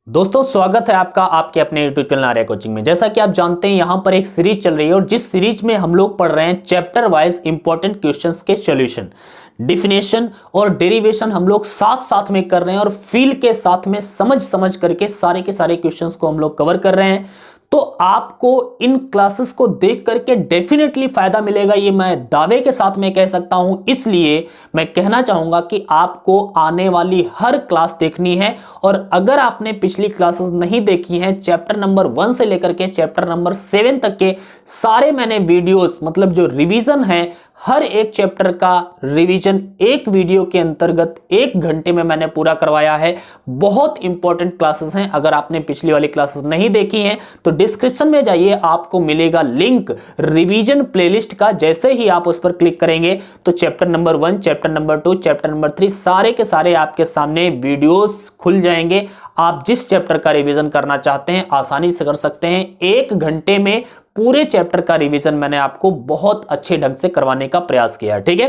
दोस्तों स्वागत है आपका आपके अपने यूट्यूब चैनल आर्या कोचिंग में। जैसा कि आप जानते हैं यहां पर एक सीरीज चल रही है और जिस सीरीज में हम लोग पढ़ रहे हैं चैप्टर वाइज इंपॉर्टेंट क्वेश्चंस के सॉल्यूशन, डिफिनेशन और डेरिवेशन हम लोग साथ साथ में कर रहे हैं और फील के साथ में समझ समझ करके सारे के सारे क्वेश्चंस को हम लोग कवर कर रहे हैं। तो आपको इन क्लासेस को देख करके डेफिनेटली फायदा मिलेगा, ये मैं दावे के साथ में कह सकता हूं। इसलिए मैं कहना चाहूंगा कि आपको आने वाली हर क्लास देखनी है और अगर आपने पिछली क्लासेस नहीं देखी हैं, चैप्टर नंबर 1 से लेकर के चैप्टर नंबर 7 तक के सारे मैंने वीडियोस, मतलब जो रिवीजन है, हर एक चैप्टर का रिवीजन एक वीडियो के अंतर्गत 1 घंटे में मैंने पूरा करवाया है। बहुत इंपॉर्टेंट क्लासेस हैं। अगर आपने पिछली वाली क्लासेस नहीं देखी हैं तो डिस्क्रिप्शन में जाइए, आपको मिलेगा लिंक रिवीजन प्लेलिस्ट का। जैसे ही आप उस पर क्लिक करेंगे तो chapter number 1, chapter number 2, chapter number 3 सारे के सारे आपके सामने वीडियोस खुल जाएंगे। आप जिस चैप्टर का रिवीजन करना चाहते हैं आसानी से कर सकते हैं। 1 घंटे में पूरे चैप्टर का रिवीजन मैंने आपको बहुत अच्छे ढंग से करवाने का प्रयास किया है, ठीक है।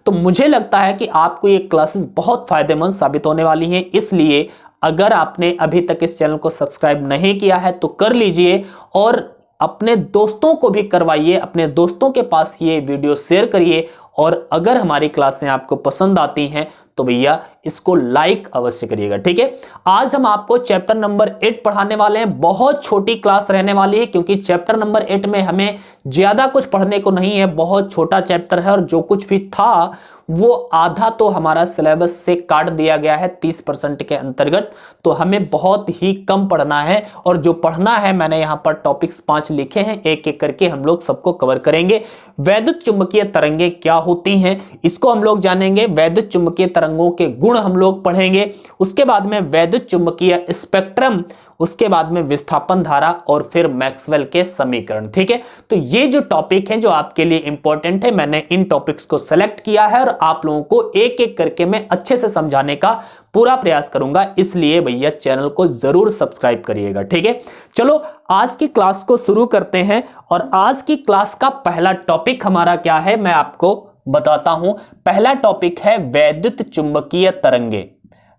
तो मुझे लगता है कि आपको ये क्लासेस बहुत फायदेमंद साबित होने वाली हैं। इसलिए अगर आपने अभी तक इस चैनल को सब्सक्राइब नहीं किया है तो कर लीजिए और अपने दोस्तों को भी करवाइए, अपने दोस्तों के पास ये वीडियो शेयर करिए। और अगर हमारी क्लासें आपको पसंद आती हैं तो भैया इसको लाइक अवश्य करिएगा, ठीक है। आज हम आपको चैप्टर नंबर 8 पढ़ाने वाले हैं। बहुत छोटी क्लास रहने वाली है क्योंकि चैप्टर नंबर 8 में हमें ज्यादा कुछ पढ़ने को नहीं है। बहुत छोटा चैप्टर है और जो कुछ भी था वो आधा तो हमारा सिलेबस से काट दिया गया है 30% के अंतर्गत। तो हमें बहुत ही कम पढ़ना है और जो पढ़ना है मैंने यहां पर टॉपिक्स 5 लिखे हैं, एक एक करके हम लोग सबको कवर करेंगे। वैद्युत चुंबकीय तरंगे क्या होती हैं इसको हम लोग जानेंगे। वैद्युत चुंबकीय तरंगों के गुण हम लोग पढ़ेंगे। उसके बाद में वैद्युत चुंबकीय स्पेक्ट्रम, उसके बाद में विस्थापन धारा और फिर मैक्सवेल के समीकरण, ठीक है। तो ये जो टॉपिक हैं जो आपके लिए इंपॉर्टेंट है, मैंने इन टॉपिक्स को सेलेक्ट किया है और आप लोगों को एक एक करके मैं अच्छे से समझाने का पूरा प्रयास करूंगा। इसलिए भैया चैनल को जरूर सब्सक्राइब करिएगा, ठीक है। चलो आज की क्लास को शुरू करते हैं और आज की क्लास का पहला टॉपिक हमारा क्या है मैं आपको बताता हूं। पहला टॉपिक है वैद्युत चुंबकीय तरंगे।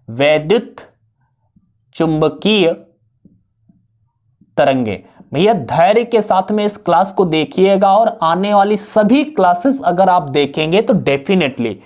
वैद्युत चुंबकीय तरंगे। भैया धैर्य के साथ में इस क्लास को देखिएगा और आने वाली सभी क्लासेस अगर आप देखेंगे तो डेफिनेटली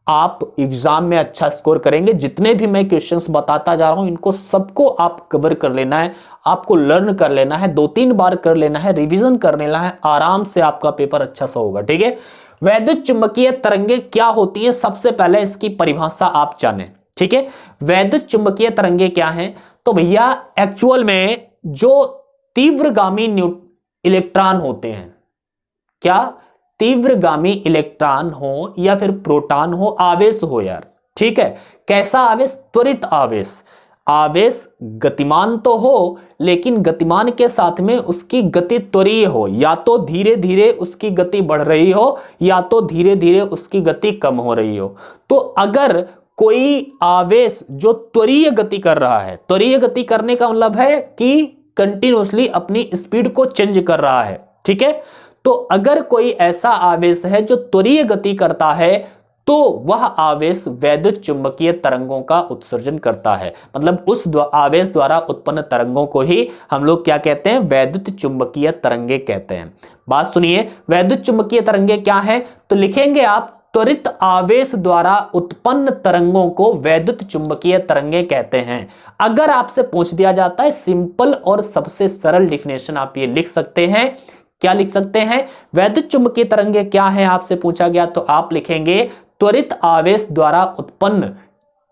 आप एग्जाम में अच्छा स्कोर करेंगे। जितने भी मैं क्वेश्चंस बताता जा रहा हूं इनको सबको आप कवर कर लेना है, आपको लर्न कर लेना है, 2-3 बार कर लेना है, रिवीजन कर लेना है, आराम से आपका पेपर अच्छा सा होगा, ठीक है। वैद्युत चुंबकीय तरंगे क्या होती है, सबसे पहले इसकी परिभाषा आप जानें, ठीक है। वैद्युत चुंबकीय तरंगे क्या है? तो भैया एक्चुअल में जो तीव्रगामी इलेक्ट्रॉन होते हैं, क्या तीव्रगामी इलेक्ट्रॉन हो या फिर प्रोटॉन हो, आवेश हो यार, ठीक है। कैसा आवेश? त्वरित आवेश। आवेश गतिमान तो हो लेकिन गतिमान के साथ में उसकी गति त्वरीय हो, या तो धीरे धीरे उसकी गति बढ़ रही हो या तो धीरे धीरे उसकी गति कम हो रही हो। तो अगर कोई आवेश जो त्वरीय गति कर रहा है, त्वरीय गति करने का मतलब है कि कंटिन्यूअसली अपनी स्पीड को चेंज कर रहा है, ठीक है। तो अगर कोई ऐसा आवेश है जो त्वरीय गति करता है तो वह आवेश वैद्युत चुंबकीय तरंगों का उत्सर्जन करता है। मतलब उस आवेश द्वारा उत्पन्न तरंगों को ही हम लोग क्या कहते हैं? वैद्युत चुंबकीय तरंगे कहते हैं। बात सुनिए, वैद्युत चुंबकीय तरंगे क्या है? तो लिखेंगे आप त्वरित आवेश द्वारा उत्पन्न तरंगों को वैद्युत चुंबकीय तरंगे कहते हैं। अगर आपसे पूछ दिया जाता है, सिंपल और सबसे सरल डिफिनेशन आप ये लिख सकते हैं। क्या लिख सकते हैं? वैद्युत चुंबकीय तरंगे क्या है आपसे पूछा गया तो आप लिखेंगे त्वरित आवेश द्वारा उत्पन्न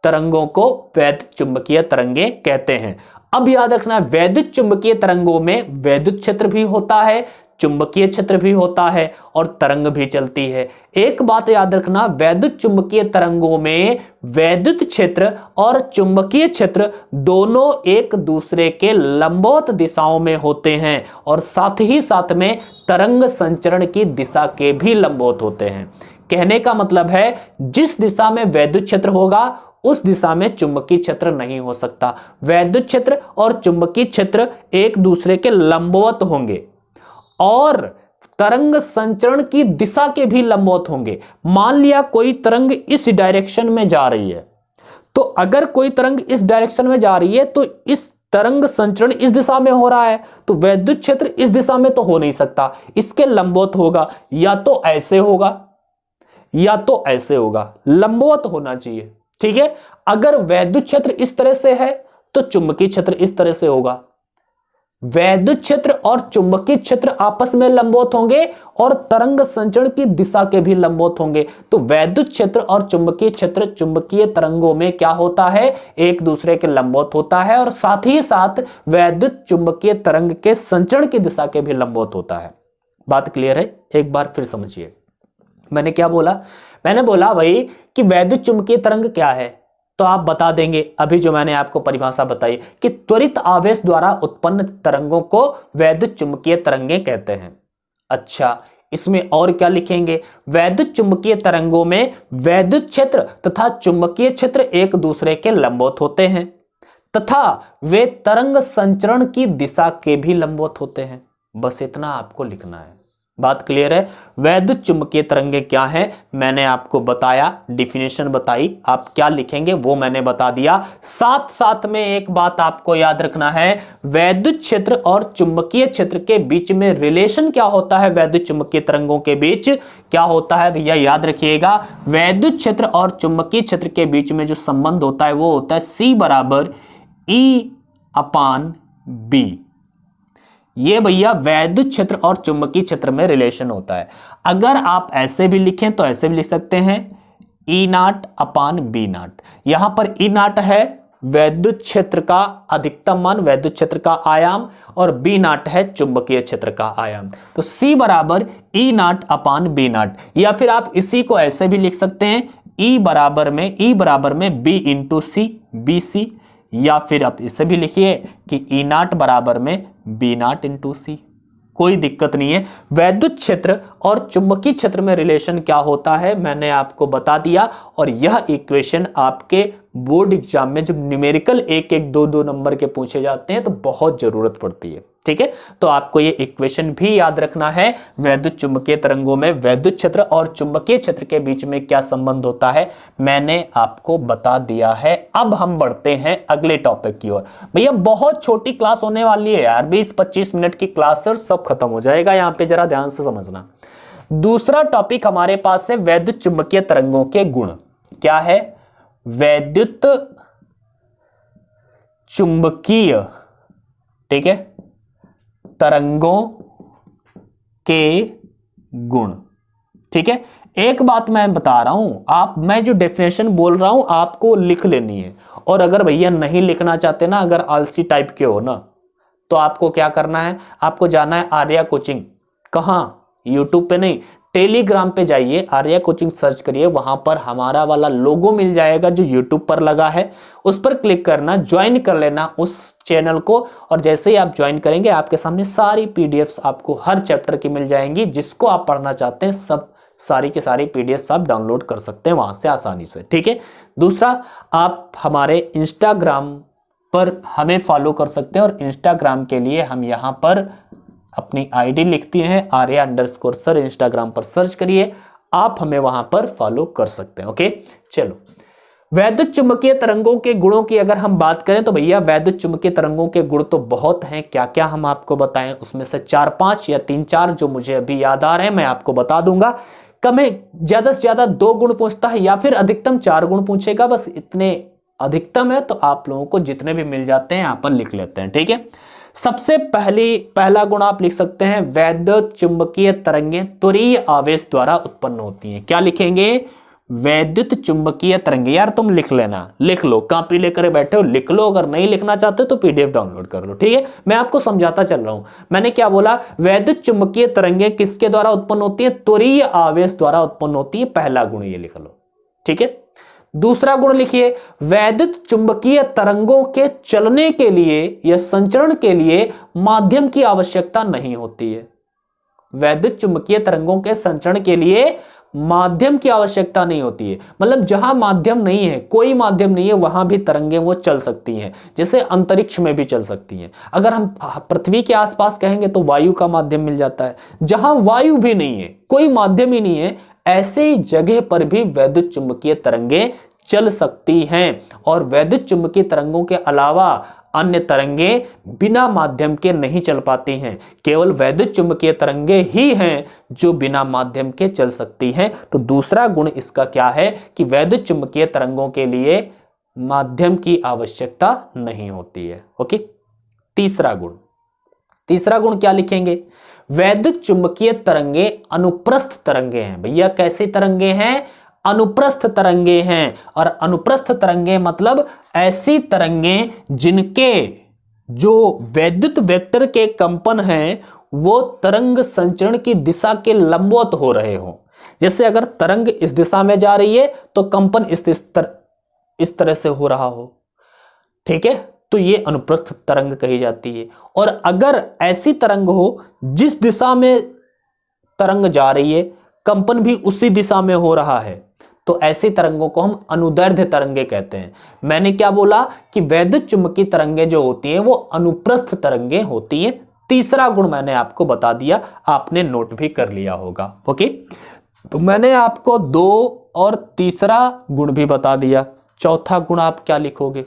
तरंगों को वैद्युत चुंबकीय तरंगे कहते हैं। अब याद रखना, वैद्युत चुंबकीय तरंगों में वैद्युत क्षेत्र भी होता है, चुंबकीय क्षेत्र भी होता है और तरंग भी चलती है। एक बात याद रखना, वैद्युत चुंबकीय तरंगों में वैद्युत क्षेत्र और चुंबकीय क्षेत्र दोनों एक दूसरे के लंबवत दिशाओं में होते हैं और साथ ही साथ में तरंग संचरण की दिशा के भी लंबवत होते हैं। कहने का मतलब है जिस दिशा में वैद्युत क्षेत्र होगा उस दिशा में चुंबकीय क्षेत्र नहीं हो सकता। वैद्युत क्षेत्र और चुंबकीय क्षेत्र एक दूसरे के लंबवत होंगे और तरंग संचरण की दिशा के भी लंबवत होंगे। मान लिया कोई तरंग इस डायरेक्शन में जा रही है, तो अगर कोई तरंग इस डायरेक्शन में जा रही है तो इस तरंग संचरण इस दिशा में हो रहा है तो वैद्युत क्षेत्र इस दिशा में तो हो नहीं सकता, इसके लंबवत होगा, या तो ऐसे होगा या तो ऐसे होगा, लंबवत होना चाहिए। ठीक है, अगर वैद्युत क्षेत्र इस तरह से है तो चुंबकीय क्षेत्र इस तरह से होगा। वैद्युत क्षेत्र और चुंबकीय क्षेत्र आपस में लंबवत होंगे और तरंग संचरण की दिशा के भी लंबवत होंगे। तो वैद्युत क्षेत्र और चुंबकीय क्षेत्र चुंबकीय तरंगों में क्या होता है, एक दूसरे के लंबवत होता है और साथ ही साथ वैद्युत चुंबकीय तरंग के संचरण की दिशा के भी लंबवत होता है। बात क्लियर है? एक बार फिर समझिए, मैंने क्या बोला? मैंने बोला भाई कि वैद्युत चुंबकीय तरंग क्या है, तो आप बता देंगे अभी जो मैंने आपको परिभाषा बताई कि त्वरित आवेश द्वारा उत्पन्न तरंगों को वैद्युत चुंबकीय तरंगें कहते हैं। अच्छा, इसमें और क्या लिखेंगे? वैद्युत चुंबकीय तरंगों में वैद्युत क्षेत्र तथा चुंबकीय क्षेत्र एक दूसरे के लंबवत होते हैं तथा वे तरंग संचरण की दिशा के भी लंबवत होते हैं। बस इतना आपको लिखना है। बात क्लियर है? वैद्युत चुंबकीय तरंगे क्या है मैंने आपको बताया, डिफिनेशन बताई, आप क्या लिखेंगे वो मैंने बता दिया। साथ साथ में एक बात आपको याद रखना है, वैद्युत क्षेत्र और चुंबकीय क्षेत्र के बीच में रिलेशन क्या होता है, वैद्युत चुंबकीय तरंगों के बीच क्या होता है भैया, याद रखिएगा। वैद्युत क्षेत्र और चुंबकीय क्षेत्र के बीच में जो संबंध होता है वो होता है C बराबर E/B। ये भैया वैद्युत क्षेत्र और चुंबकीय क्षेत्र में रिलेशन होता है। अगर आप ऐसे भी लिखें तो ऐसे भी लिख सकते हैं E0/B0। यहां पर E0 है वैद्युत क्षेत्र का अधिकतम मान, वैद्युत क्षेत्र का आयाम, और B0 है चुंबकीय क्षेत्र का आयाम। तो C बराबर E0/B0, या फिर आप इसी को ऐसे भी लिख सकते हैं E बराबर में B इंटू C, BC, या फिर आप इसे भी लिखिए कि E0 बराबर में B0 इंटू C। कोई दिक्कत नहीं है। वैद्युत क्षेत्र और चुंबकीय क्षेत्र में रिलेशन क्या होता है मैंने आपको बता दिया, और यह इक्वेशन आपके बोर्ड एग्जाम में जब न्यूमेरिकल 1-1, 2-2 नंबर के पूछे जाते हैं तो बहुत जरूरत पड़ती है। ठीक है, तो आपको ये इक्वेशन भी याद रखना है। वैद्युत चुंबकीय तरंगों में वैद्युत क्षेत्र और चुंबकीय क्षेत्र के बीच में क्या संबंध होता है मैंने आपको बता दिया है। अब हम बढ़ते हैं अगले टॉपिक की ओर। भैया बहुत छोटी क्लास होने वाली है यार, 20-25 मिनट की क्लास है और सब खत्म हो जाएगा। यहां पे जरा ध्यान से समझना। दूसरा टॉपिक हमारे पास है वैद्युत चुंबकीय तरंगों के गुण। क्या है? वैद्युत चुंबकीय, ठीक है, तरंगों के गुण। ठीक है, एक बात मैं बता रहा हूं, मैं जो डेफिनेशन बोल रहा हूं आपको लिख लेनी है। और अगर भैया नहीं लिखना चाहते ना, अगर आलसी टाइप के हो ना, तो आपको क्या करना है, आपको जाना है आर्या कोचिंग। कहां? यूट्यूब पे नहीं, टेलीग्राम पे जाइए, आर्या कोचिंग सर्च करिए, वहां पर हमारा वाला लोगो मिल जाएगा जो यूट्यूब पर लगा है, उस पर क्लिक करना, ज्वाइन कर लेना उस चैनल को। और जैसे ही आप ज्वाइन करेंगे आपके सामने सारी पीडीएफ्स आपको हर चैप्टर की मिल जाएंगी। जिसको आप पढ़ना चाहते हैं सब सारी की सारी पीडीएफ्स आप डाउनलोड कर सकते हैं वहां से आसानी से। ठीक है, दूसरा आप हमारे इंस्टाग्राम पर हमें फॉलो कर सकते हैं, और इंस्टाग्राम के लिए हम यहां पर अपनी आईडी लिखती हैं आर्या_सर, इंस्टाग्राम पर सर्च करिए, आप हमें वहां पर फॉलो कर सकते हैं। ओके, चलो वैद्युत चुंबकीय तरंगों के गुणों की अगर हम बात करें तो भैया वैद्युत चुंबकीय तरंगों के गुण तो बहुत हैं। क्या क्या हम आपको बताएं, उसमें से 4-5 या 3-4 जो मुझे अभी याद आ रहे हैं मैं आपको बता दूंगा। कम है, ज्यादा से ज्यादा 2 गुण पूछता है या फिर अधिकतम 4 गुण पूछेगा, बस इतने अधिकतम है। तो आप लोगों को जितने भी मिल जाते हैं यहाँ पर लिख लेते हैं। ठीक है, सबसे पहला गुण आप लिख सकते हैं, वैद्युत चुंबकीय तरंगें तुरीय आवेश द्वारा उत्पन्न होती हैं। क्या लिखेंगे? वैद्युत चुंबकीय तरंगें। यार तुम लिख लेना, लिख लो, कॉपी लेकर बैठे हो लिख लो, अगर नहीं लिखना चाहते तो पीडीएफ डाउनलोड कर लो। ठीक है, मैं आपको समझाता चल रहा हूं। मैंने क्या बोला? वैद्युत चुंबकीय तरंगें किसके द्वारा उत्पन्न होती है? तुरीय आवेश द्वारा उत्पन्न होती है। पहला गुण ये लिख लो। ठीक है, दूसरा गुण लिखिए, वैद्युत चुंबकीय तरंगों के चलने के लिए या संचरण के लिए माध्यम की आवश्यकता नहीं होती है। वैद्युत चुंबकीय तरंगों के संचरण के लिए माध्यम की आवश्यकता नहीं होती है, मतलब जहां माध्यम नहीं है, कोई माध्यम नहीं है, वहां भी तरंगें वो चल सकती हैं। जैसे अंतरिक्ष में भी चल सकती हैं। अगर हम पृथ्वी के आसपास कहेंगे तो वायु का माध्यम मिल जाता है। जहां वायु भी नहीं है, कोई माध्यम ही नहीं है, ऐसे जगह पर भी वैद्युत चुंबकीय तरंगें चल सकती हैं। और वैद्युत चुंबकीय तरंगों के अलावा अन्य तरंगे बिना माध्यम के नहीं चल पाती हैं, केवल वैद्युत चुंबकीय तरंगे ही हैं जो बिना माध्यम के चल सकती हैं। तो दूसरा गुण इसका क्या है कि वैद्युत चुंबकीय तरंगों के लिए माध्यम की आवश्यकता नहीं होती है। ओके, तीसरा गुण क्या लिखेंगे? वैद्युत चुंबकीय तरंगे अनुप्रस्थ तरंगे हैं। भैया कैसी तरंगे हैं? अनुप्रस्थ तरंगे हैं। और अनुप्रस्थ तरंगे मतलब ऐसी तरंगे जिनके जो वैद्युत वेक्टर के कंपन हैं वो तरंग संचरण की दिशा के लंबवत हो रहे हो। जैसे अगर तरंग इस दिशा में जा रही है तो कंपन इस तरह से हो रहा हो, ठीक है, तो ये अनुप्रस्थ तरंग कही जाती है। और अगर ऐसी तरंग हो जिस दिशा में तरंग जा रही है कंपन भी उसी दिशा में हो रहा है, तो ऐसी तरंगों को हम अनुदैर्ध्य तरंगे कहते हैं। मैंने क्या बोला कि वैद्युत चुंबकीय तरंगे जो होती हैं वो अनुप्रस्थ तरंगे होती हैं। तीसरा गुण मैंने आपको बता दिया, आपने नोट भी कर लिया होगा। ओके, तो मैंने आपको 2 और तीसरा गुण भी बता दिया। चौथा गुण आप क्या लिखोगे?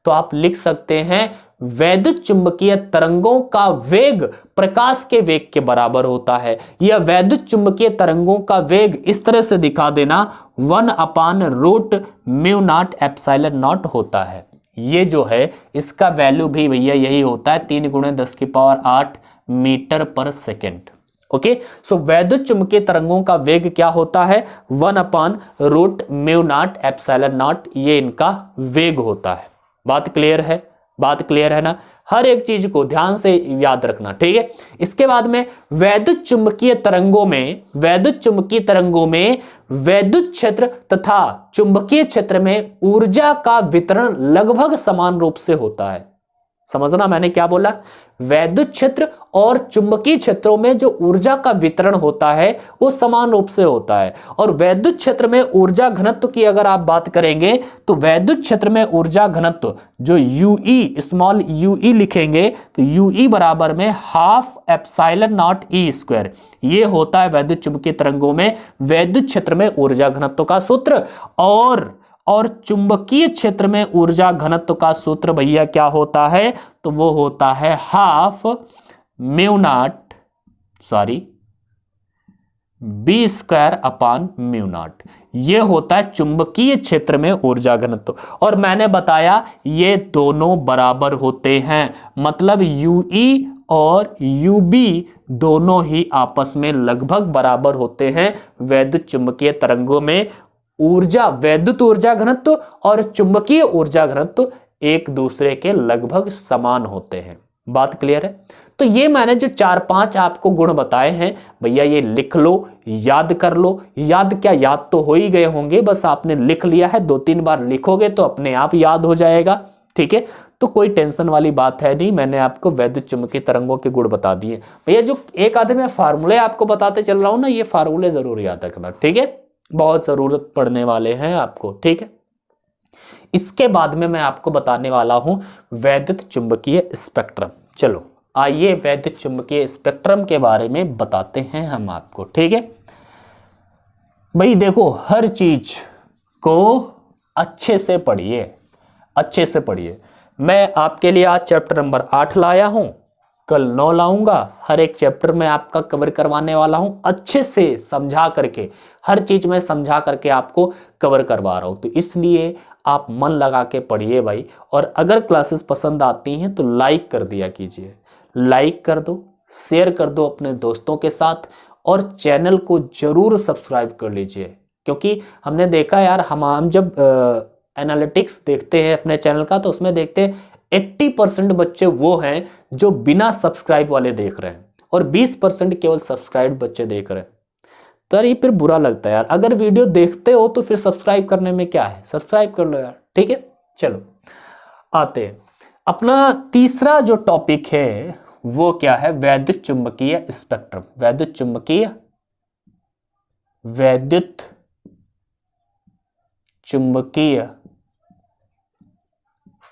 तो आप लिख सकते हैं वैद्युत चुंबकीय तरंगों का वेग प्रकाश के वेग के बराबर होता है। यह वैद्युत चुंबकीय तरंगों का वेग इस तरह से दिखा देना 1/√μ0 होता है। ये जो है इसका वैल्यू भी भैया यही होता है 3 × 10⁸ मीटर पर सेकेंड। ओके, सो वैद्युत चुंबकीय तरंगों का वेग क्या होता है? 1/√μ0 ये इनका वेग होता है। बात क्लियर है? बात क्लियर है ना? हर एक चीज को ध्यान से याद रखना, ठीक है। इसके बाद में वैद्युत चुंबकीय तरंगों में वैद्युत क्षेत्र तथा चुंबकीय क्षेत्र में ऊर्जा का वितरण लगभग समान रूप से होता है। समझना मैंने क्या बोला? वैद्युत क्षेत्र और चुंबकीय क्षेत्रों में जो ऊर्जा का वितरण होता है वो समान रूप से होता है। और वैद्युत क्षेत्र में ऊर्जा घनत्व की अगर आप बात करेंगे तो वैद्युत क्षेत्र में ऊर्जा घनत्व जो यूई, स्मॉल यूई लिखेंगे तो यूई बराबर में 12ε0E²। ये होता है वैद्युत चुंबकीय तरंगों में वैद्युत क्षेत्र में ऊर्जा घनत्व का सूत्र। और चुंबकीय क्षेत्र में ऊर्जा घनत्व का सूत्र भैया क्या होता है? तो वो होता है 12μ0 B²/μ0। ये होता है चुंबकीय क्षेत्र में ऊर्जा घनत्व। और मैंने बताया ये दोनों बराबर होते हैं, मतलब यूई और यूबी दोनों ही आपस में लगभग बराबर होते हैं। वैद्युत चुंबकीय तरंगों में वैद्युत ऊर्जा घनत्व और चुंबकीय ऊर्जा घनत्व एक दूसरे के लगभग समान होते हैं। बात क्लियर है? तो ये मैंने जो 4-5 आपको गुण बताए हैं भैया ये लिख लो, याद कर लो। याद क्या, याद तो हो ही गए होंगे, बस आपने लिख लिया है। 2-3 बार लिखोगे तो अपने आप याद हो जाएगा, ठीक है। तो कोई टेंशन वाली बात है नहीं, मैंने आपको वैद्युत चुंबकीय तरंगों के गुण बता दिए भैया। जो एक आधे मैं फार्मूले आपको बताते चल रहा हूं ना, ये फार्मूले जरूर याद रखना, ठीक है, बहुत जरूरत पड़ने वाले हैं आपको, ठीक है। इसके बाद में मैं आपको बताने वाला हूं वैद्युत चुंबकीय स्पेक्ट्रम। चलो आइए वैद्युत चुंबकीय स्पेक्ट्रम के बारे में बताते हैं हम आपको, ठीक है भाई। देखो हर चीज को अच्छे से पढ़िए, अच्छे से पढ़िए। मैं आपके लिए आज चैप्टर नंबर 8 लाया हूं, कल 9 लाऊंगा। हर एक चैप्टर में आपका कवर करवाने वाला हूं, अच्छे से समझा करके, हर चीज में समझा करके आपको कवर करवा रहा हूं। तो इसलिए आप मन लगा के पढ़िए भाई। और अगर क्लासेस पसंद आती हैं तो लाइक कर दिया कीजिए, लाइक कर दो, शेयर कर दो अपने दोस्तों के साथ, और चैनल को जरूर सब्सक्राइब कर लीजिए। क्योंकि हमने देखा यार, हम जब एनालिटिक्स देखते हैं अपने चैनल का तो उसमें देखते हैं 80% बच्चे वो हैं जो बिना सब्सक्राइब वाले देख रहे हैं और 20% केवल सब्सक्राइब बच्चे देख रहे हैं। तो ये फिर बुरा लगता है यार। अगर वीडियो देखते हो तो फिर सब्सक्राइब करने में क्या है, सब्सक्राइब कर लो यार, ठीक है। चलो आते हैं, अपना तीसरा जो टॉपिक है वो क्या है? वैद्युत चुंबकीय स्पेक्ट्रम। वैद्युत चुंबकीय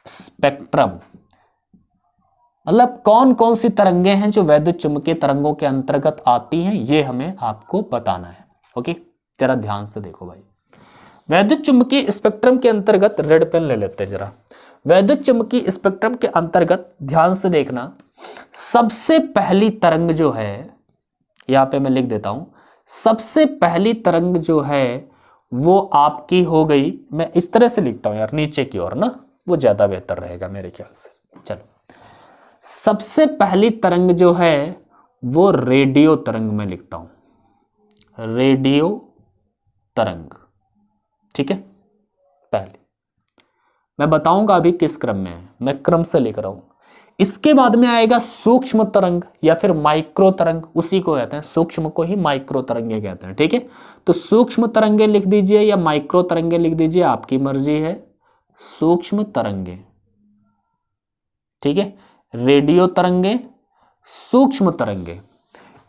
स्पेक्ट्रम मतलब कौन कौन सी तरंगे हैं जो वैद्युत चुंबकीय तरंगों के अंतर्गत आती हैं, ये हमें आपको बताना है। ओके, जरा ध्यान से देखो भाई। वैद्युत चुंबकीय स्पेक्ट्रम के अंतर्गत रेड पेन ले लेते हैं जरा। वैद्युत चुंबकीय स्पेक्ट्रम के अंतर्गत ध्यान से देखना, सबसे पहली तरंग जो है, यहां पे मैं लिख देता हूं, सबसे पहली तरंग जो है वो आपकी हो गई, मैं इस तरह से लिखता हूं यार नीचे की ओर ना, वो ज्यादा बेहतर रहेगा मेरे ख्याल से। चलो, सबसे पहली तरंग जो है वो रेडियो तरंग में लिखता हूं, रेडियो तरंग, ठीक है। पहले मैं बताऊंगा अभी किस क्रम में है, मैं क्रम से लिख रहा हूं। इसके बाद में आएगा सूक्ष्म तरंग या फिर माइक्रो तरंग, उसी को कहते हैं, सूक्ष्म को ही माइक्रो तरंगे कहते हैं, ठीक है। तो सूक्ष्म तरंगे लिख दीजिए या माइक्रो तरंगे लिख दीजिए, आपकी मर्जी है। सूक्ष्म तरंगे, ठीक है, रेडियो तरंगे, सूक्ष्म तरंगे।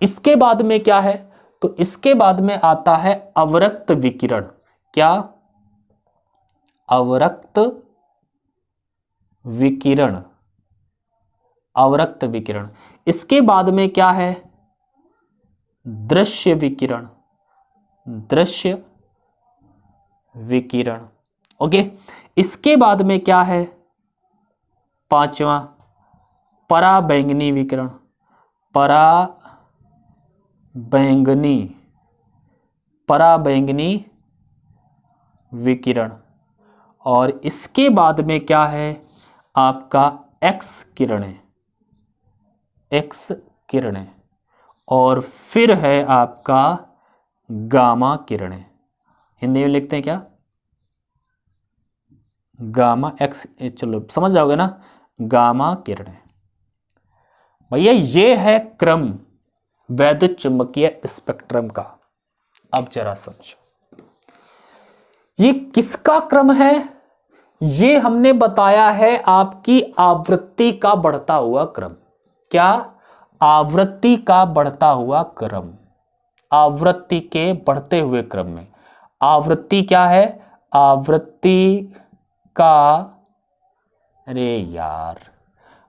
इसके बाद में क्या है, तो इसके बाद में आता है अवरक्त विकिरण। क्या? अवरक्त विकिरण, अवरक्त विकिरण। इसके बाद में क्या है? दृश्य विकिरण, दृश्य विकिरण। ओके, इसके बाद में क्या है? पांचवा पराबैंगनी विकिरण, पराबैंगनी, पराबैंगनी विकिरण। और इसके बाद में क्या है? आपका एक्स किरणें, एक्स किरणें। और फिर है आपका गामा किरणें, हिंदी में लिखते हैं क्या? गामा एक्स, चलो समझ जाओगे ना, गामा किरणें। भैया ये है क्रम वैद्युत चुंबकीय स्पेक्ट्रम का। अब जरा समझो ये किसका क्रम है। ये हमने बताया है आपकी आवृत्ति का बढ़ता हुआ क्रम। क्या? आवृत्ति का बढ़ता हुआ क्रम, आवृत्ति के बढ़ते हुए क्रम में। आवृत्ति क्या है? आवृत्ति का, अरे यार,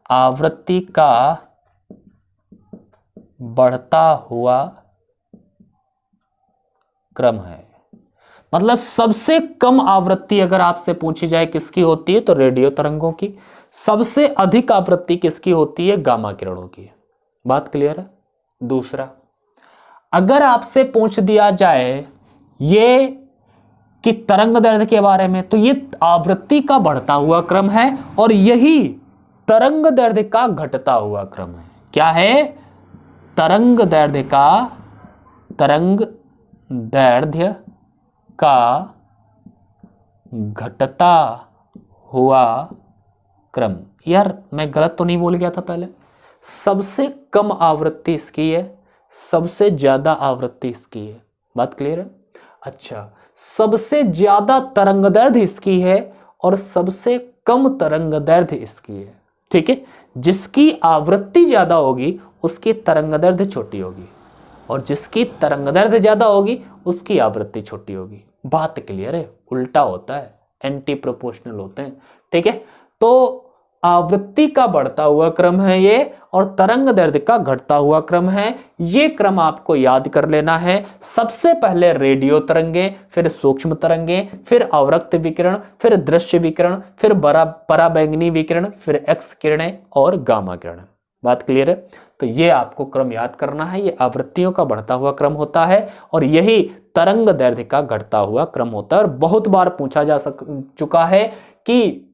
आवृत्ति का बढ़ता हुआ क्रम है। मतलब सबसे कम आवृत्ति अगर आपसे पूछी जाए किसकी होती है तो रेडियो तरंगों की, सबसे अधिक आवृत्ति किसकी होती है? गामा किरणों की। बात क्लियर है? दूसरा, अगर आपसे पूछ दिया जाए ये कि तरंग दैर्ध्य के बारे में, तो ये आवृत्ति का बढ़ता हुआ क्रम है और यही तरंग दैर्ध्य का घटता हुआ क्रम है। क्या है? तरंग दैर्ध्य का, तरंग दैर्ध्य का घटता हुआ क्रम। यार मैं गलत तो नहीं बोल गया था पहले? सबसे कम आवृत्ति इसकी है, सबसे ज्यादा आवृत्ति इसकी है। बात क्लियर है? अच्छा, सबसे ज्यादा तरंग दैर्ध्य इसकी है और सबसे कम तरंग दैर्ध्य इसकी है, ठीक है। जिसकी आवृत्ति ज्यादा होगी उसकी तरंग दैर्ध्य छोटी होगी और जिसकी तरंग दैर्ध्य ज्यादा होगी उसकी आवृत्ति छोटी होगी। बात क्लियर है? उल्टा होता है, एंटी प्रोपोर्शनल होते हैं, ठीक है। तो आवृत्ति का बढ़ता हुआ क्रम है ये और तरंग दैर्ध्य का घटता हुआ क्रम है। ये क्रम आपको याद कर लेना है। सबसे पहले रेडियो तरंगे, फिर सूक्ष्म तरंगे, फिर अवरक्त विकिरण, फिर दृश्य विकिरण, फिर पराबैंगनी विकिरण, फिर एक्स किरणें और गामा किरणें। बात क्लियर है? तो ये आपको क्रम याद करना है। ये आवृत्तियों का बढ़ता हुआ क्रम होता है और यही तरंग दैर्ध्य का घटता हुआ क्रम होता है। और बहुत बार पूछा जा चुका है कि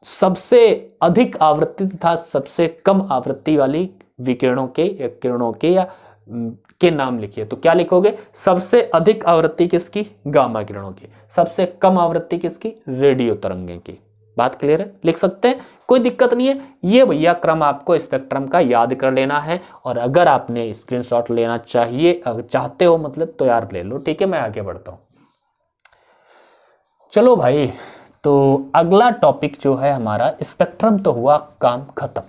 सबसे अधिक आवृत्ति तथा सबसे कम आवृत्ति वाली विकिरणों के या किरणों के या के नाम लिखिए। तो क्या लिखोगे? सबसे अधिक आवृत्ति किसकी? गामा किरणों की। सबसे कम आवृत्ति किसकी? रेडियो तरंगे की। बात क्लियर है? लिख सकते हैं, कोई दिक्कत नहीं है। ये भैया क्रम आपको स्पेक्ट्रम का याद कर लेना है और अगर आपने स्क्रीनशॉट लेना चाहिए, अगर चाहते हो मतलब, तो यार ले लो, ठीक है। मैं आगे बढ़ता हूं। चलो भाई, तो अगला टॉपिक जो है हमारा, स्पेक्ट्रम तो हुआ काम खत्म।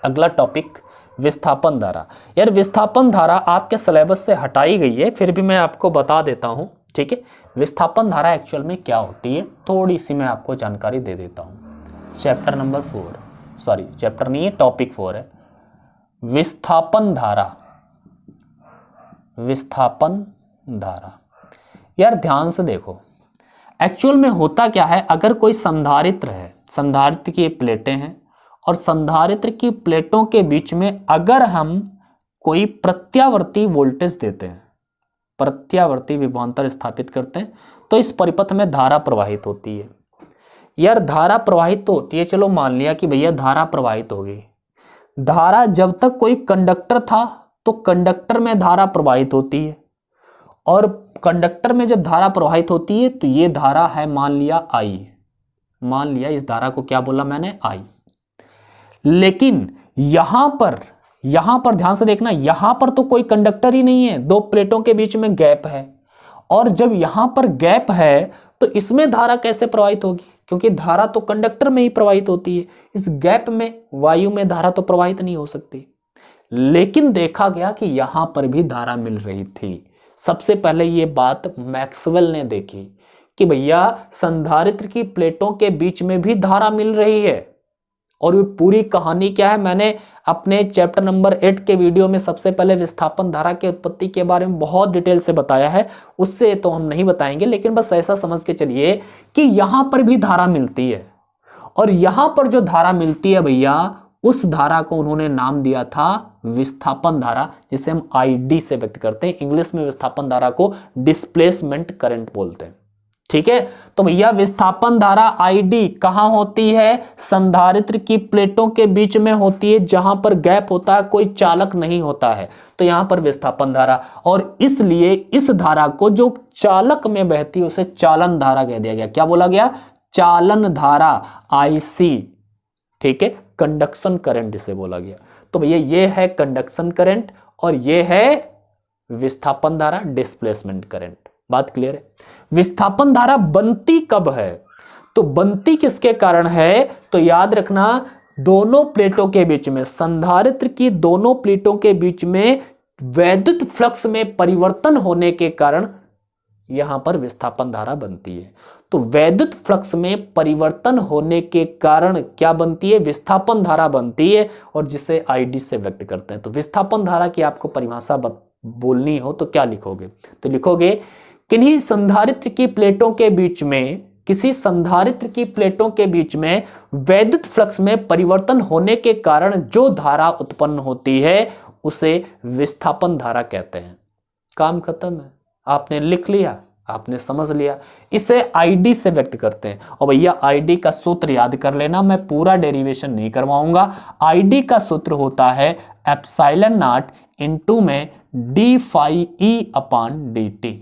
अगला टॉपिक विस्थापन धारा। यार विस्थापन धारा आपके सिलेबस से हटाई गई है, फिर भी मैं आपको बता देता हूं, ठीक है। विस्थापन धारा एक्चुअल में क्या होती है थोड़ी सी मैं आपको जानकारी दे देता हूं। चैप्टर नंबर 4, सॉरी चैप्टर नहीं है, टॉपिक 4 है, विस्थापन धारा। विस्थापन धारा, यार ध्यान से देखो, एक्चुअल में होता क्या है, अगर कोई संधारित्र है, संधारित्र की प्लेटें हैं और संधारित्र की प्लेटों के बीच में अगर हम कोई प्रत्यावर्ती वोल्टेज देते हैं, प्रत्यावर्ती विभवांतर स्थापित करते हैं, तो इस परिपथ में धारा प्रवाहित होती है। यार धारा प्रवाहित तो होती है, चलो मान लिया कि भैया धारा प्रवाहित हो गई। धारा जब तक कोई कंडक्टर था तो कंडक्टर में धारा प्रवाहित होती है, और कंडक्टर में जब धारा प्रवाहित होती है तो ये धारा है मान लिया I, मान लिया इस धारा को क्या बोला मैंने, I। लेकिन यहां पर ध्यान से देखना, यहां पर तो कोई कंडक्टर ही नहीं है, दो प्लेटों के बीच में गैप है, और जब यहां पर गैप है तो इसमें धारा कैसे प्रवाहित होगी, क्योंकि धारा तो कंडक्टर में ही प्रवाहित होती है, इस गैप में वायु में धारा तो प्रवाहित नहीं हो सकती। लेकिन देखा गया कि यहां पर भी धारा मिल रही थी। सबसे पहले ये बात मैक्सवेल ने देखी कि भैया संधारित्र की प्लेटों के बीच में भी धारा मिल रही है, और ये पूरी कहानी क्या है, मैंने अपने चैप्टर नंबर 8 के वीडियो में सबसे पहले विस्थापन धारा के उत्पत्ति के बारे में बहुत डिटेल से बताया है, उससे तो हम नहीं बताएंगे, लेकिन बस ऐसा समझ के चलिए कि यहां पर भी धारा मिलती है, और यहां पर जो धारा मिलती है भैया, उस धारा को उन्होंने नाम दिया था विस्थापन धारा, जिसे हम ID से व्यक्त करते हैं। इंग्लिश में विस्थापन धारा को डिस्प्लेसमेंट करंट बोलते हैं, ठीक है। तो भैया विस्थापन धारा ID कहां होती है, संधारित्र की प्लेटों के बीच में होती है, जहां पर गैप होता है, कोई चालक नहीं होता है, तो यहां पर विस्थापन धारा, और इसलिए इस धारा को जो चालक में बहती है उसे चालन धारा कह दिया गया। क्या बोला गया, चालन धारा, IC, ठीक है, कंडक्शन करंट इसे बोला गया। तो भैया ये है कंडक्शन करंट और ये है विस्थापन धारा, डिस्प्लेसमेंट करंट। बात क्लियर है। विस्थापन धारा बनती कब है, तो बनती किसके कारण है, तो याद रखना दोनों प्लेटों के बीच में, संधारित्र की दोनों प्लेटों के बीच में वैद्युत फ्लक्स में परिवर्तन होने के कारण यहां पर विस्थापन धारा बनती है। तो वैद्युत फ्लक्स में परिवर्तन होने के कारण क्या बनती है, विस्थापन धारा बनती है, और जिसे ID से व्यक्त करते हैं। तो विस्थापन धारा की आपको परिभाषा बोलनी हो तो क्या लिखोगे, तो लिखोगे किन्हीं संधारित्र की प्लेटों के बीच में, किसी संधारित्र की प्लेटों के बीच में वैद्युत फ्लक्स में परिवर्तन होने के कारण जो धारा उत्पन्न होती है उसे विस्थापन धारा कहते हैं। काम खत्म है, आपने लिख लिया, आपने समझ लिया। इसे ID से व्यक्त करते हैं। और भैया ID का सूत्र याद कर लेना, मैं पूरा डेरिवेशन नहीं करवाऊंगा। ID का सूत्र होता है एप्सिलॉन नॉट इनटू में d phi e upon dt,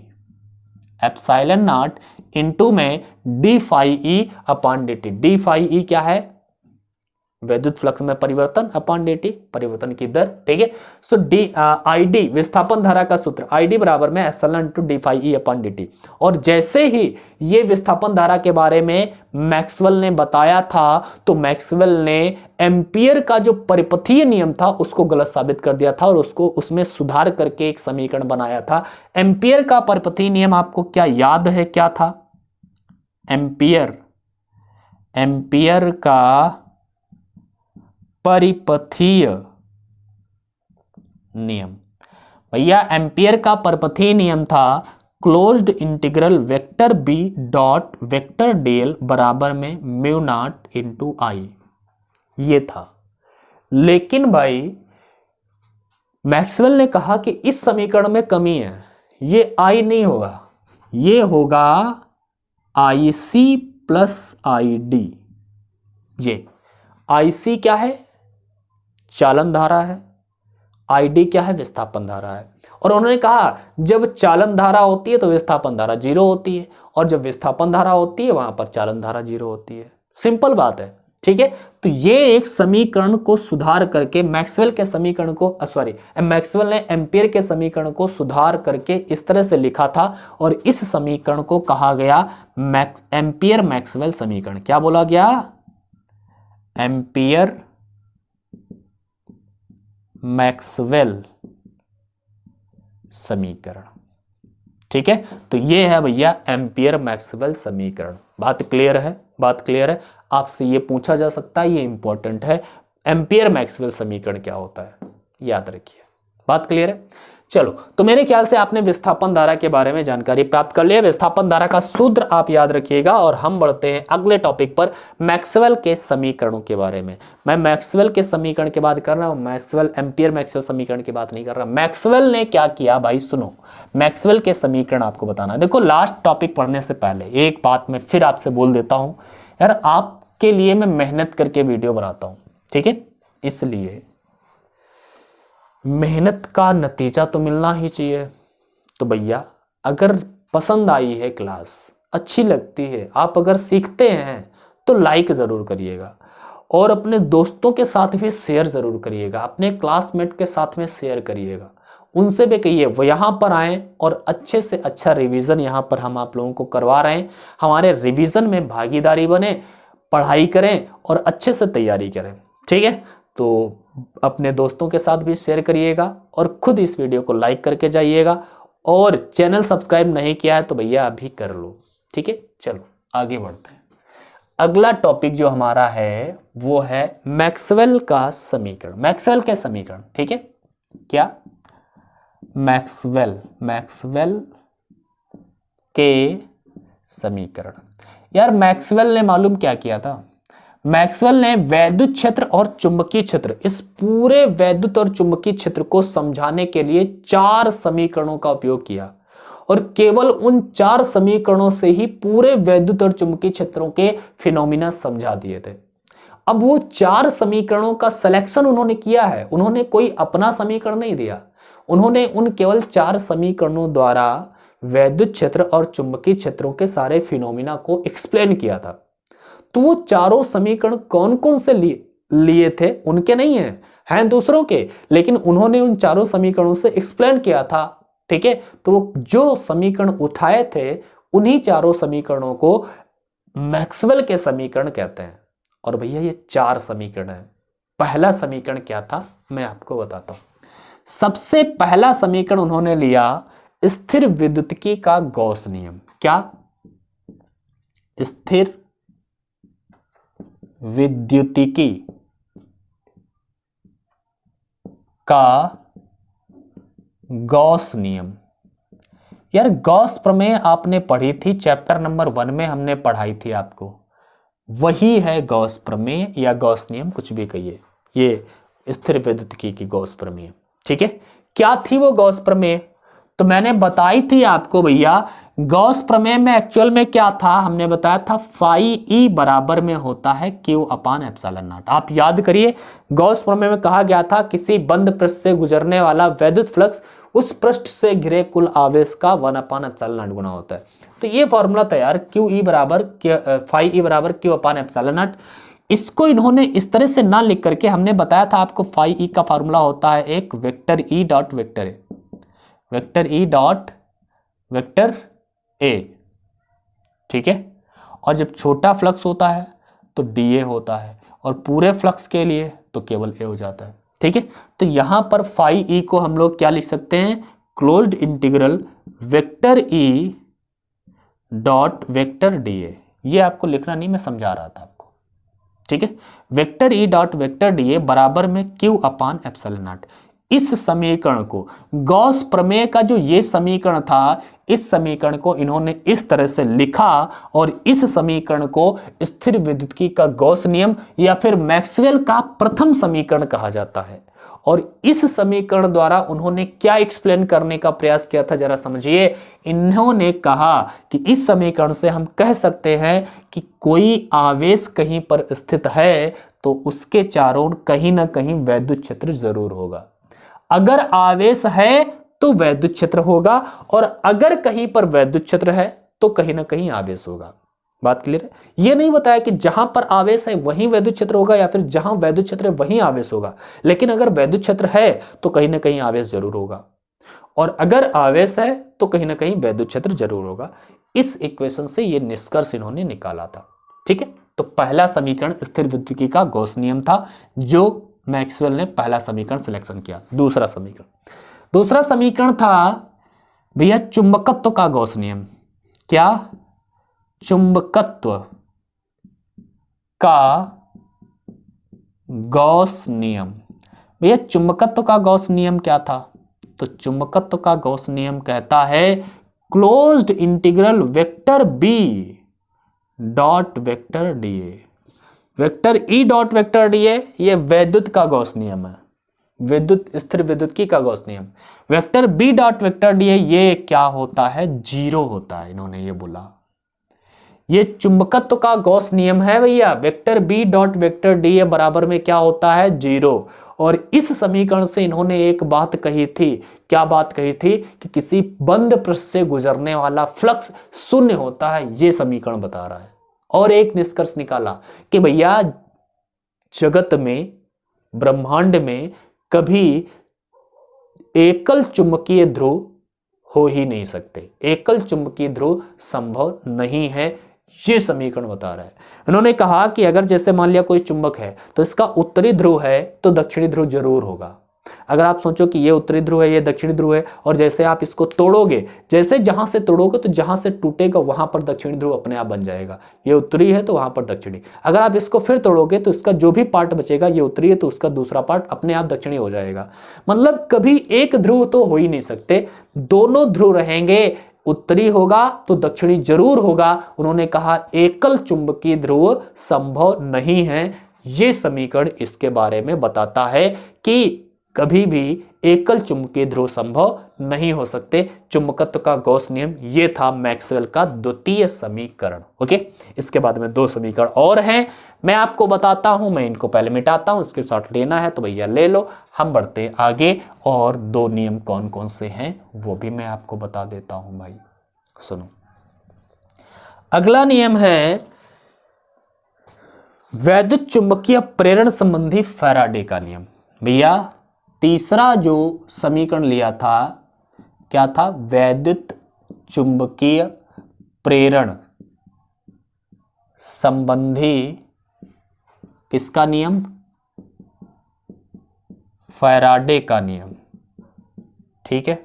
epsilon naught into में d phi e upon dt। d phi e क्या है, वैद्युत फ्लक्स में परिवर्तन अपॉन dt, परिवर्तन की दर, ठीक है। सो ID विस्थापन धारा का सूत्र ID बराबर में epsilon into d phi e upon dt। और जैसे ही ये विस्थापन धारा के बारे में मैक्सवेल ने बताया था, तो मैक्सवेल ने एम्पियर का जो परिपथीय नियम था उसको गलत साबित कर दिया था, और उसको उसमें सुधार करके एक समीकरण बनाया था। एम्पियर का परिपथीय नियम आपको क्या याद है, क्या था, एम्पियर का परिपथीय नियम, भैया एम्पियर का परिपथीय नियम था closed integral vector B dot vector dl बराबर में म्यू नॉट इंटू I, ये था। लेकिन भाई मैक्सवेल ने कहा कि इस समीकरण में कमी है, ये I नहीं होगा, ये होगा IC प्लस ID। ये IC क्या है, चालन धारा है, ID क्या है, विस्थापन धारा है। और उन्होंने कहा जब चालन धारा होती है तो विस्थापन धारा 0 होती है, और जब विस्थापन धारा होती है वहां पर चालन धारा 0 होती है। सिंपल बात है, ठीक है। तो ये एक समीकरण को सुधार करके मैक्सवेल के समीकरण को मैक्सवेल ने एम्पियर के समीकरण को सुधार करके इस तरह से लिखा था, और इस समीकरण को कहा गया एम्पियर मैक्सवेल समीकरण। क्या बोला गया, एम्पियर मैक्सवेल समीकरण, ठीक है। तो ये है भैया एम्पियर मैक्सवेल समीकरण। बात क्लियर है, बात क्लियर है। आपसे ये पूछा जा सकता है, ये इंपॉर्टेंट है, एम्पियर मैक्सवेल समीकरण क्या होता है, याद रखिए। बात क्लियर है। चलो, तो मेरे ख्याल से आपने विस्थापन धारा के बारे में जानकारी प्राप्त कर लिया। विस्थापन धारा का सूत्र आप याद रखिएगा और हम बढ़ते हैं अगले टॉपिक पर, मैक्सवेल के समीकरणों के बारे में। मैं मैक्सवेल के समीकरण की बात कर रहा हूं, मैक्सवेल एम्पियर मैक्सवेल समीकरण की बात नहीं कर रहा। मैक्सवेल ने क्या किया भाई, सुनो, मैक्सवेल के समीकरण आपको बताना। देखो, लास्ट टॉपिक पढ़ने से पहले एक बात मैं फिर आपसे बोल देता हूं यार, आपके लिए मैं मेहनत करके वीडियो बनाता हूं, ठीक है, इसलिए मेहनत का नतीजा तो मिलना ही चाहिए। तो भैया, अगर पसंद आई है क्लास, अच्छी लगती है, आप अगर सीखते हैं तो लाइक ज़रूर करिएगा और अपने दोस्तों के साथ भी शेयर ज़रूर करिएगा, अपने क्लासमेट के साथ में शेयर करिएगा, उनसे भी कहिए वो यहाँ पर आएँ और अच्छे से अच्छा रिवीजन यहाँ पर हम आप लोगों को करवा रहे हैं। हमारे रिवीजन में भागीदारी बने, पढ़ाई करें और अच्छे से तैयारी करें, ठीक है। तो अपने दोस्तों के साथ भी शेयर करिएगा और खुद इस वीडियो को लाइक करके जाइएगा, और चैनल सब्सक्राइब नहीं किया है तो भैया अभी कर लो, ठीक है। चलो आगे बढ़ते हैं। अगला टॉपिक जो हमारा है वो है मैक्सवेल का समीकरण, मैक्सवेल के समीकरण, ठीक है। क्या? मैक्सवेल के समीकरण। यार, मैक्सवेल ने मालूम क्या किया था, मैक्सवेल ने वैद्युत क्षेत्र और चुंबकीय क्षेत्र, इस पूरे वैद्युत और चुंबकीय क्षेत्र को समझाने के लिए 4 समीकरणों का उपयोग किया, और केवल उन 4 समीकरणों से ही पूरे वैद्युत और चुंबकीय क्षेत्रों के फिनोमिना समझा दिए थे। अब वो 4 समीकरणों का सिलेक्शन उन्होंने किया है, उन्होंने कोई अपना समीकरण नहीं दिया, उन्होंने उन केवल 4 समीकरणों द्वारा वैद्युत क्षेत्र और चुंबकीय क्षेत्रों के सारे फिनोमिना को एक्सप्लेन किया था। तो वो चारों समीकरण कौन कौन से लिए थे, उनके नहीं हैं दूसरों के, लेकिन उन्होंने उन चारों समीकरणों से एक्सप्लेन किया था, ठीक है। तो वो जो समीकरण उठाए थे, उन्हीं चारों समीकरणों को मैक्सवेल के समीकरण कहते हैं। और भैया ये 4 समीकरण है। पहला समीकरण क्या था मैं आपको बताता हूं। सबसे पहला समीकरण उन्होंने लिया स्थिर विद्युतिकी का गॉस नियम। क्या? स्थिर विद्युतिकी का गॉस नियम। यार, गॉस प्रमेय आपने पढ़ी थी, चैप्टर नंबर 1 में हमने पढ़ाई थी आपको, वही है गॉस प्रमेय या गॉस नियम, कुछ भी कहिए, ये स्थिर विद्युतिकी की गॉस प्रमेय, ठीक है। क्या थी वो गॉस प्रमेय? तो मैंने बताई थी आपको भैया, गॉस प्रमेय में एक्चुअल में क्या था, हमने बताया था फाई ई बराबर में होता है क्यू अपान एप्सिलॉन नॉट। आप याद करिए, गॉस प्रमेय में कहा गया था किसी बंद पृष्ठ से गुजरने वाला वैद्युत फ्लक्स उस पृष्ठ से घिरे कुल आवेश का 1 अपान एप्सिलॉन नॉट गुना होता है। तो ये फॉर्मूला था यार, क्यू ई बराबर फाई ई बराबर क्यू अपान एप्सिलॉन नॉट। इसको इन्होंने इस तरह से ना लिख करके, हमने बताया था आपको फाई ई का फॉर्मूला होता है एक vector E dot vector A, vector E dot vector A, ठीक है। और जब छोटा फ्लक्स होता है तो डी ए होता है, और पूरे फ्लक्स के लिए तो केवल ए हो जाता है, ठीक है। तो यहां पर फाई ई को हम लोग क्या लिख सकते हैं, closed integral vector E dot vector D A. ये आपको लिखना नहीं, मैं समझा रहा था आपको, ठीक है। Vector E dot vector D A बराबर में क्यू अपान एप्सिलॉन नॉट। इस समीकरण को, गॉस प्रमेय का जो ये समीकरण था, इस समीकरण को इन्होंने इस तरह से लिखा, और इस समीकरण को स्थिर विद्युतिकी का गॉस नियम या फिर मैक्सवेल का प्रथम समीकरण कहा जाता है। और इस समीकरण द्वारा उन्होंने क्या एक्सप्लेन करने का प्रयास किया था, जरा समझिए। इन्होंने कहा कि इस समीकरण से हम कह सकते हैं कि कोई आवेश कहीं पर स्थित है तो उसके चारों कहीं ना कहीं वैद्युत क्षेत्र जरूर होगा। अगर आवेश है तो वैद्युत क्षेत्र होगा, और अगर कहीं पर वैद्युत क्षेत्र है तो कहीं ना कहीं आवेश होगा। बात क्लियर है? ये नहीं बताया कि जहां पर आवेश है वहीं वैद्युत क्षेत्र होगा या फिर जहां वैद्युत क्षेत्र है वहीं आवेश होगा, लेकिन अगर वैद्युत क्षेत्र है तो कहीं ना कहीं आवेश जरूर होगा, और अगर आवेश है तो कहीं ना कहीं वैद्युत क्षेत्र जरूर होगा। इस इक्वेशन से ये निष्कर्ष इन्होंने निकाला था, ठीक है। तो पहला समीकरण स्थिर विद्युतिकी का गॉस नियम था, जो मैक्सवेल ने पहला समीकरण सिलेक्शन किया। दूसरा समीकरण था भैया चुंबकत्व का गॉस नियम। क्या? चुंबकत्व का गॉस नियम। भैया चुंबकत्व का गॉस नियम क्या था? तो चुंबकत्व का गॉस नियम कहता है closed integral vector B dot vector dA, vector E dot vector dA, ये वैद्युत का गॉस नियम है, विद्युत स्थिर विद्युत का गॉस नियम। Vector B dot vector dA ये क्या होता है, जीरो होता है, इन्होंने ये बोला। ये चुंबकत्व का गॉस नियम है भैया, vector B dot vector d बराबर में क्या होता है, जीरो। और इस समीकरण से इन्होंने एक बात कही थी, क्या बात कही थी, कि किसी बंद पृष्ठ से गुजरने वाला फ्लक्स शून्य होता है, ये समीकरण बता रहा है। और एक निष्कर्ष निकाला कि भैया जगत में, ब्रह्मांड में कभी एकल चुंबकीय ध्रुव हो ही नहीं सकते, एकल चुंबकीय ध्रुव संभव नहीं है, ये समीकरण बता रहा है। उन्होंने कहा कि अगर जैसे मान लिया कोई चुंबक है तो इसका उत्तरी ध्रुव है तो दक्षिणी ध्रुव जरूर होगा। अगर आप सोचो कि ये उत्तरी ध्रुव है, ये दक्षिणी ध्रुव है, और जैसे आप इसको तोड़ोगे, जैसे जहां से तोड़ोगे तो जहां से टूटेगा वहां पर दक्षिणी ध्रुव अपने आप बन जाएगा। ये उत्तरी है तो वहां पर दक्षिणी। अगर आप इसको फिर तोड़ोगे तो इसका जो भी पार्ट बचेगा, ये उत्तरी है तो उसका दूसरा पार्ट अपने आप दक्षिणी हो जाएगा। मतलब कभी एक ध्रुव तो हो ही नहीं सकते, दोनों ध्रुव रहेंगे, उत्तरी होगा तो दक्षिणी जरूर होगा। उन्होंने कहा एकल चुंबकीय ध्रुव संभव नहीं है। यह समीकरण इसके बारे में बताता है कि कभी भी एकल चुंबकीय ध्रुव संभव नहीं हो सकते। चुंबकत्व का गॉस नियम ये था मैक्सवेल का द्वितीय समीकरण। ओके, इसके बाद में दो समीकरण और हैं, मैं आपको बताता हूं। मैं इनको पहले मिटाता हूं, इसके साथ लेना है तो भैया ले लो। हम बढ़ते हैं आगे, और दो नियम कौन कौन से हैं वो भी मैं आपको बता देता हूं भाई, सुनो। अगला नियम है वैद्युत चुंबकीय प्रेरण संबंधी फैराडे का नियम। भैया तीसरा जो समीकरण लिया था क्या था, वैद्युत चुंबकीय प्रेरण संबंधी किसका नियम, फैराडे का नियम। ठीक है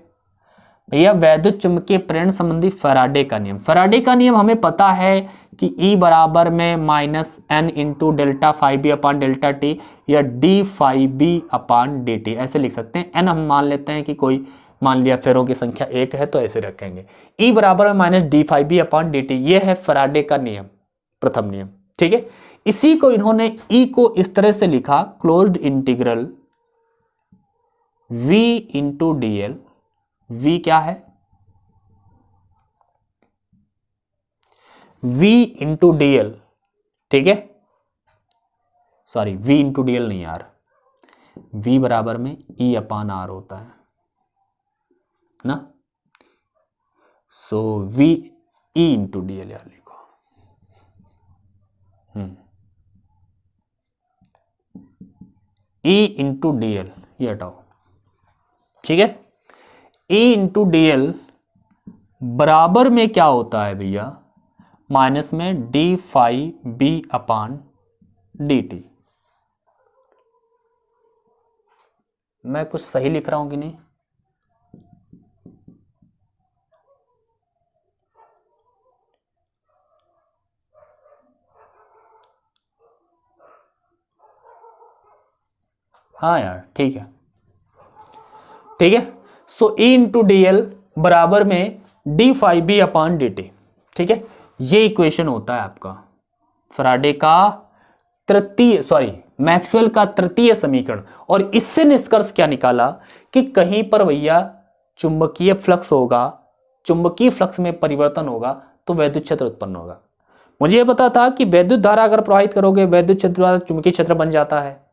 भैया, वैद्युत चुंबकीय प्रेरण संबंधी फैराडे का नियम। फैराडे का नियम हमें पता है कि E बराबर में minus N into delta phi B upon delta t, या d phi B upon d t, ऐसे लिख सकते हैं। एन हम मान लेते हैं कि कोई, मान लिया फेरों की संख्या एक है तो ऐसे रखेंगे। E बराबर में minus D phi B upon d T, ये है फैराडे का नियम, प्रथम नियम। ठीक है, इसी को इन्होंने E को इस तरह से लिखा, closed integral V into D L. V क्या है, V इंटू डी एल। ठीक है, sorry V into D L नहीं यार, V बराबर में E अपान आर होता है ना, सो V E into D L यार लिखो। E इंटू डी एल ये हटाओ। ठीक है, E इंटू डी एल बराबर में क्या होता है भैया, माइनस में D phi B upon d T. मैं कुछ सही लिख रहा हूं कि नहीं, हाँ यार ठीक है। ठीक है, सो E इंटू डी एल बराबर में D phi B upon d T. ठीक है, ये इक्वेशन होता है आपका फैराडे का तृतीय, सॉरी मैक्सवेल का तृतीय समीकरण। और इससे निष्कर्ष क्या निकाला कि कहीं पर भैया चुंबकीय फ्लक्स होगा, चुंबकीय फ्लक्स में परिवर्तन होगा तो वैद्युत क्षेत्र उत्पन्न होगा। मुझे यह पता था कि वैद्युत धारा अगर प्रवाहित करोगे वैद्युत क्षेत्र द्वारा चुंबकीय क्षेत्र बन जाता है,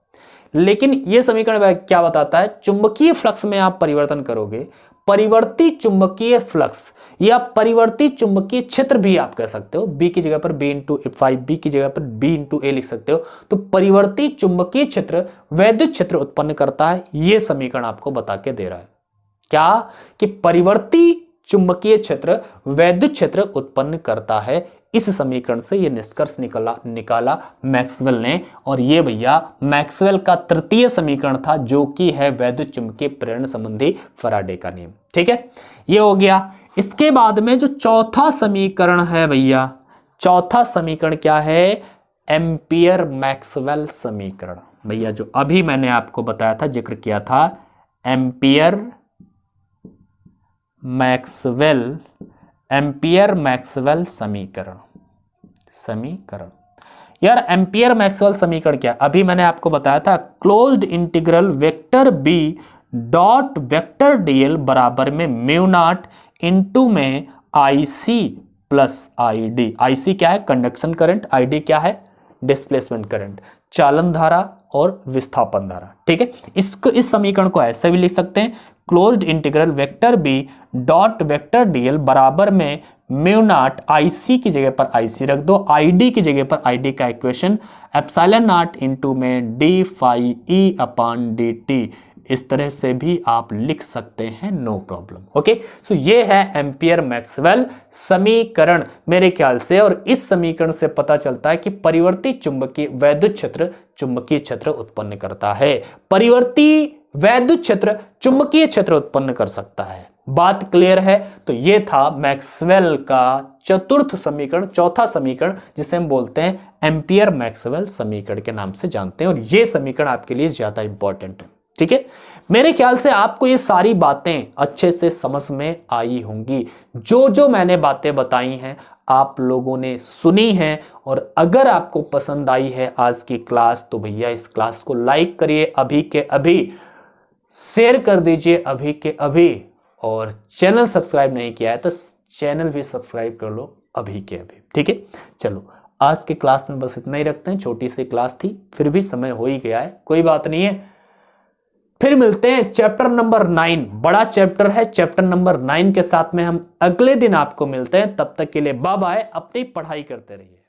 लेकिन यह समीकरण क्या बताता है, चुंबकीय फ्लक्स में आप परिवर्तन करोगे, परिवर्ती चुंबकीय फ्लक्स या परिवर्ती चुंबकीय क्षेत्र भी आप कह सकते हो, बी की जगह पर बी इंटू फाइव, बी की जगह पर बी इंटू ए लिख सकते हो। तो परिवर्ती चुंबकीय क्षेत्र वैद्युत क्षेत्र उत्पन्न करता है, यह समीकरण आपको बता के दे रहा है क्या, कि परिवर्ती चुंबकीय क्षेत्र वैद्युत क्षेत्र उत्पन्न करता है। इस समीकरण से यह निष्कर्ष निकाला मैक्सवेल ने, और यह भैया मैक्सवेल का तृतीय समीकरण था जो कि है वैद्युत चुंबकीय प्रेरण संबंधी फैराडे का नियम। ठीक है, यह हो गया। इसके बाद में जो चौथा समीकरण है भैया, चौथा समीकरण क्या है, एम्पियर मैक्सवेल समीकरण। भैया जो अभी मैंने आपको बताया था, जिक्र किया था, एम्पियर मैक्सवेल, एम्पियर मैक्सवेल समीकरण। यार एम्पियर मैक्सवेल समीकरण क्या? अभी मैंने आपको बताया था closed integral vector B dot vector dl बराबर में म्यू नॉट इनटू में आईसी प्लस आईडी। आईसी क्या है? Conduction current. आईडी क्या है? डिस्प्लेसमेंट करंट, चालन धारा और विस्थापन धारा। ठीक है, इसको इस समीकरण को ऐसे भी लिख सकते हैं, closed integral vector B dot vector dl बराबर में म्यू नॉट आईसी की जगह पर आईसी रख दो, आईडी की जगह पर आईडी का इक्वेशन एप्सिलॉन नॉट इनटू में d phi E upon d t. इस तरह से भी आप लिख सकते हैं, नो प्रॉब्लम। ओके, सो ये है एम्पियर मैक्सवेल समीकरण मेरे ख्याल से। और इस समीकरण से पता चलता है कि परिवर्ती चुंबकीय वैद्युत क्षेत्र चुंबकीय क्षेत्र उत्पन्न करता है। परिवर्ती वैद्युत क्षेत्र चुंबकीय क्षेत्र उत्पन्न कर सकता है। बात क्लियर है? तो ये था मैक्सवेल का चतुर्थ समीकरण, चौथा समीकरण, जिसे हम बोलते हैं एम्पियर मैक्सवेल समीकरण के नाम से जानते हैं। और ये समीकरण आपके लिए ज्यादा इंपॉर्टेंट है। ठीक है, मेरे ख्याल से आपको ये सारी बातें अच्छे से समझ में आई होंगी। जो जो मैंने बातें बताई हैं आप लोगों ने सुनी हैं। और अगर आपको पसंद आई है आज की क्लास तो भैया इस क्लास को लाइक करिए अभी के अभी, शेयर कर दीजिए अभी के अभी, और चैनल सब्सक्राइब नहीं किया है तो चैनल भी सब्सक्राइब कर लो अभी के अभी। ठीक है, चलो आज की क्लास में बस इतना ही रखते हैं। छोटी सी क्लास थी, फिर भी समय हो ही गया है, कोई बात नहीं है। फिर मिलते हैं चैप्टर नंबर 9, बड़ा चैप्टर है। चैप्टर नंबर 9 के साथ में हम अगले दिन आपको मिलते हैं। तब तक के लिए बाय बाय, अपनी पढ़ाई करते रहिए।